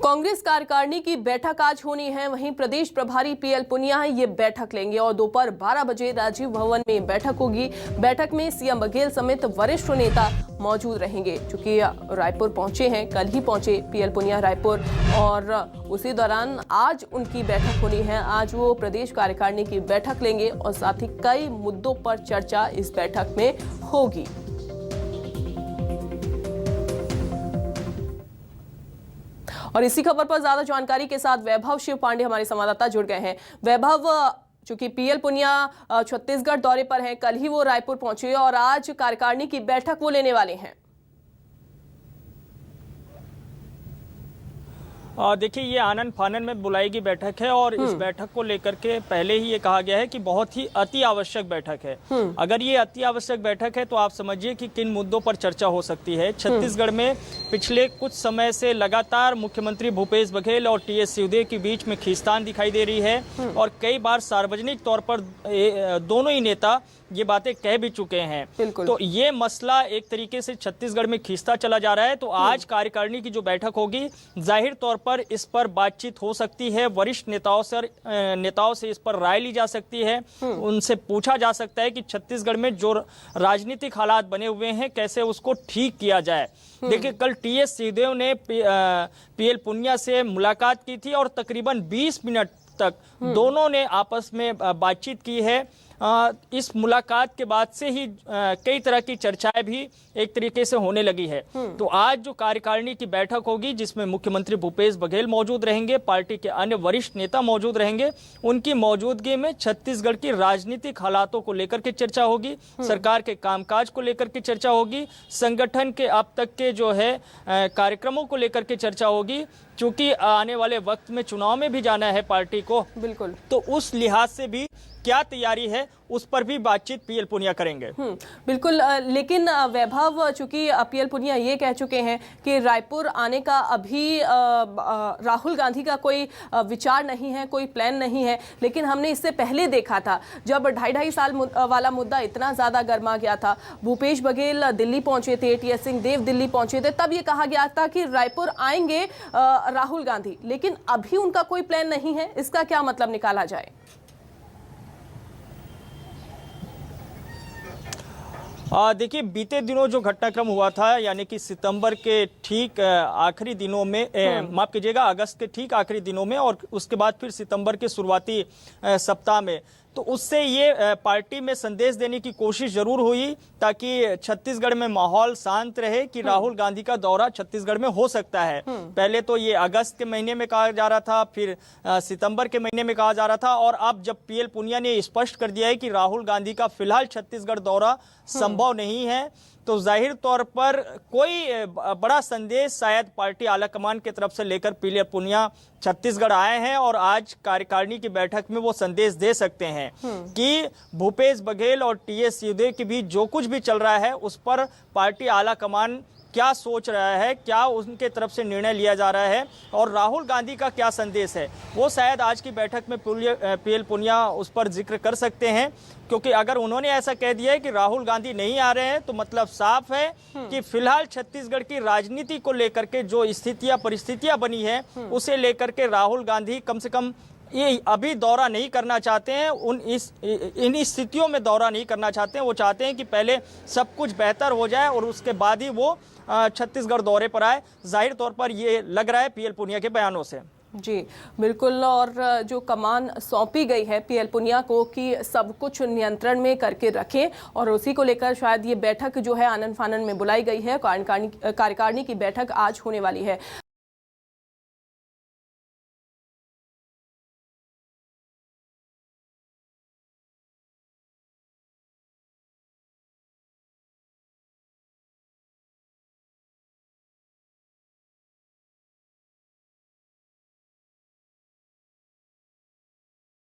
कांग्रेस कार्यकारिणी की बैठक आज होनी है। वहीं प्रदेश प्रभारी पीएल पुनिया ये बैठक लेंगे और दोपहर 12 बजे राजीव भवन में बैठक होगी। बैठक में सीएम बघेल समेत वरिष्ठ नेता मौजूद रहेंगे। चूंकि रायपुर पहुंचे हैं, कल ही पहुंचे पीएल पुनिया रायपुर, और उसी दौरान आज उनकी बैठक होनी है। आज वो प्रदेश कार्यकारिणी की बैठक लेंगे और साथ ही कई मुद्दों पर चर्चा इस बैठक में होगी। और इसी खबर पर ज्यादा जानकारी के साथ वैभव शिव पांडे हमारे संवाददाता जुड़ गए हैं। वैभव, चूंकि पीएल पुनिया छत्तीसगढ़ दौरे पर हैं, कल ही वो रायपुर पहुंचे और आज कार्यकारिणी की बैठक वो लेने वाले हैं। देखिए, ये आनन फानन में बुलाई गई बैठक है और इस बैठक को लेकर के पहले ही ये कहा गया है कि बहुत ही अति आवश्यक बैठक है। अगर ये अति आवश्यक बैठक है तो आप समझिए कि किन मुद्दों पर चर्चा हो सकती है। छत्तीसगढ़ में पिछले कुछ समय से लगातार मुख्यमंत्री भूपेश बघेल और टीएस सिंहदेव के बीच में खींचतान दिखाई दे रही है और कई बार सार्वजनिक तौर पर दोनों ही नेता ये बातें कह भी चुके हैं। तो ये मसला एक तरीके से छत्तीसगढ़ में खींचता चला जा रहा है। तो आज कार्यकारिणी की जो बैठक होगी, जाहिर तौर पर इस पर बातचीत हो सकती है। वरिष्ठ नेताओं से इस पर राय ली जा सकती है। उनसे पूछा जा सकता है कि छत्तीसगढ़ में जो राजनीतिक हालात बने हुए हैं कैसे उसको ठीक किया जाए। देखिए, कल टीएस सिंहदेव ने पीएल पुनिया से मुलाकात की थी और तकरीबन 20 मिनट तक दोनों ने आपस में बातचीत की है। इस मुलाकात के बाद से ही कई तरह की चर्चाएं भी एक तरीके से होने लगी है। तो आज जो कार्यकारिणी की बैठक होगी, जिसमें मुख्यमंत्री भूपेश बघेल मौजूद रहेंगे, पार्टी के अन्य वरिष्ठ नेता मौजूद रहेंगे, उनकी मौजूदगी में छत्तीसगढ़ की राजनीतिक हालातों को लेकर के चर्चा होगी, सरकार के कामकाज को लेकर के चर्चा होगी, संगठन के अब तक के जो है कार्यक्रमों को लेकर के चर्चा होगी। चूंकि आने वाले वक्त में चुनाव में भी जाना है पार्टी को, बिल्कुल, तो उस लिहाज से भी क्या तैयारी है उस पर भी बातचीत पीएल पुनिया करेंगे। बिल्कुल, लेकिन वैभव, चूंकि पीएल पुनिया ये कह चुके हैं कि रायपुर आने का अभी राहुल गांधी का कोई विचार नहीं है, कोई प्लान नहीं है। लेकिन हमने इससे पहले देखा था जब 2.5 साल वाला मुद्दा इतना ज्यादा गर्मा गया था, भूपेश बघेल दिल्ली पहुंचे थे, टीएस सिंहदेव दिल्ली पहुंचे थे, तब ये कहा गया था कि रायपुर आएंगे राहुल गांधी। लेकिन अभी उनका कोई प्लान नहीं है। इसका क्या मतलब निकाला जाए? देखिए, बीते दिनों जो घटनाक्रम हुआ था, यानी कि सितंबर के ठीक आखिरी दिनों में, माफ कीजिएगा, अगस्त के ठीक आखिरी दिनों में और उसके बाद फिर सितंबर के शुरुआती सप्ताह में, तो उससे ये पार्टी में संदेश देने की कोशिश जरूर हुई ताकि छत्तीसगढ़ में माहौल शांत रहे कि राहुल गांधी का दौरा छत्तीसगढ़ में हो सकता है। पहले तो ये अगस्त के महीने में कहा जा रहा था, फिर सितंबर के महीने में कहा जा रहा था, और अब जब पीएल पुनिया ने स्पष्ट कर दिया है कि राहुल गांधी का फिलहाल छत्तीसगढ़ दौरा संभव नहीं है, तो जाहिर तौर पर कोई बड़ा संदेश शायद पार्टी आलाकमान की तरफ से लेकर पीएल पुनिया छत्तीसगढ़ आए हैं और आज कार्यकारिणी की बैठक में वो संदेश दे सकते हैं कि भूपेश बघेल और टीएस सिंहदेव के बीच जो कुछ भी चल रहा है उस पर पार्टी आलाकमान क्या सोच रहा है, क्या उनके तरफ से निर्णय लिया जा रहा है और राहुल गांधी का क्या संदेश है, वो शायद आज की बैठक में पीएल पुनिया उस पर जिक्र कर सकते हैं। क्योंकि अगर उन्होंने ऐसा कह दिया है कि राहुल गांधी नहीं आ रहे हैं, तो मतलब साफ है कि फिलहाल छत्तीसगढ़ की राजनीति को लेकर के जो परिस्थितियां बनी है, उसे लेकर के राहुल गांधी कम से कम ये अभी दौरा नहीं करना चाहते हैं। इन स्थितियों में दौरा नहीं करना चाहते हैं। वो चाहते हैं कि पहले सब कुछ बेहतर हो जाए और उसके बाद ही वो छत्तीसगढ़ दौरे पर आए। जाहिर तौर पर ये लग रहा है पीएल पुनिया के बयानों से। जी बिल्कुल, और जो कमान सौंपी गई है पीएल पुनिया को कि सब कुछ नियंत्रण में करके रखें, और उसी को लेकर शायद ये बैठक जो है आनन फानन में बुलाई गई है। कार्यकारिणी की बैठक आज होने वाली है।